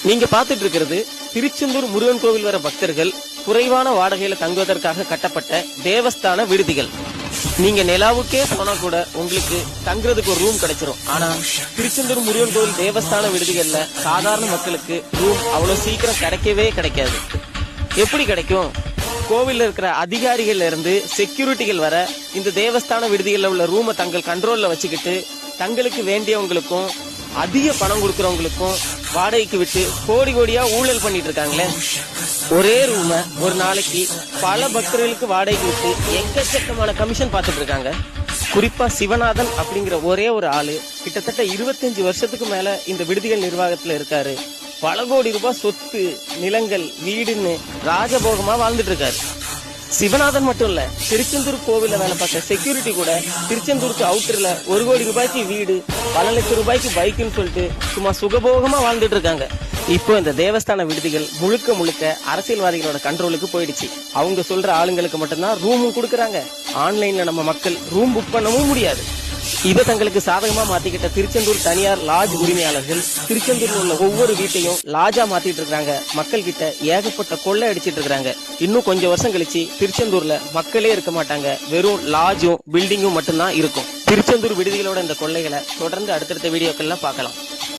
நீங்க பாத்துட்டு இருக்கிறது திருச்செந்தூர் முருகன் கோவில் வர பக்தர்கள் குறைவான வாடகையில தங்குவதற்காக கட்டப்பட்ட தேவஸ்தான விடுதிகள். நீங்க நிலாவுக்கே போனா கூட உங்களுக்கு தங்குறதுக்கு ஒரு ரூம் கிடைச்சிரும். ஆனா திருச்செந்தூர் முருகன் கோவில் தேவஸ்தான விடுதிகள்ல சாதாரண மக்களுக்கு ரூம் அவ்வளவு சீக்கிரம் கிடைக்கவே கிடைக்காது. எப்படி கிடைக்கும்? கோவில்ல இருக்கிற அதிகாரிகள்ல இருந்து செக்யூரிட்டிகள் வர இந்த தேவஸ்தான விடுதிகள்ல உள்ள ரூமை தங்கள் கண்ட்ரோல்ல வச்சுக்கிட்டு தங்களுக்கு வேண்டியவங்களுக்கும் அதிக பணம் கொடுக்கறவங்களுக்கும் வாடகைக்கு விட்டு கோடி கோடியா ஊழல் பண்ணிட்டு இருக்காங்களே. ஒரே ரூம ஒரு நாளைக்கு பல பக்தர்களுக்கு வாடகைக்கு விட்டு எக்கச்சக்கமான கமிஷன் பார்த்துட்டு இருக்காங்க. குறிப்பா சிவநாதன் அப்படிங்கிற ஒரே ஒரு ஆளு கிட்டத்தட்ட 25 வருஷத்துக்கு மேல இந்த விடுதிகள் நிர்வாகத்துல இருக்காரு. பல கோடி ரூபாய் சொத்து, நிலங்கள், வீடுன்னு ராஜபோகமா வாழ்ந்துட்டு இருக்காரு. சிவநாதன் மட்டும் இல்ல, திருச்செந்தூர் கோவில வேலை பார்த்த செக்யூரிட்டி கூட திருச்செந்தூருக்கு அவுட்டர்ல 1 கோடி ரூபாய்க்கு வீடு, பல லட்சம் ரூபாய்க்கு பைக்குன்னு சொல்லிட்டு சும்மா சுகபோகமா வாழ்ந்துட்டு இருக்காங்க. இப்போ இந்த தேவஸ்தான விடுதிகள் முழுக்க முழுக்க அரசியல்வாதிகளோட கண்ட்ரோலுக்கு போயிடுச்சு. அவங்க சொல்ற ஆளுங்களுக்கு மட்டும்தான் ரூமும் கொடுக்கறாங்க. ஆன்லைன்ல நம்ம மக்கள் ரூம் புக் பண்ணவும் முடியாது. இதை தங்களுக்கு சாதகமா மாத்திக்கிட்ட திருச்செந்தூர் தனியார் லாட்ஜ் உரிமையாளர்கள் திருச்செந்தூர்ல உள்ள ஒவ்வொரு வீட்டையும் லாட்ஜா மாத்திட்டு இருக்காங்க. மக்கள் கிட்ட ஏகப்பட்ட கொள்ளை அடிச்சிட்டு இருக்காங்க. இன்னும் கொஞ்சம் வருஷம் கழிச்சு திருச்செந்தூர்ல மக்களே இருக்க மாட்டாங்க, வெறும் லாட்ஜும் பில்டிங்கும் மட்டும்தான் இருக்கும். திருச்செந்தூர் விடுதிகளோட இந்த கொள்ளைகளை தொடர்ந்து அடுத்தடுத்த வீடியோக்கள்ல பார்க்கலாம்.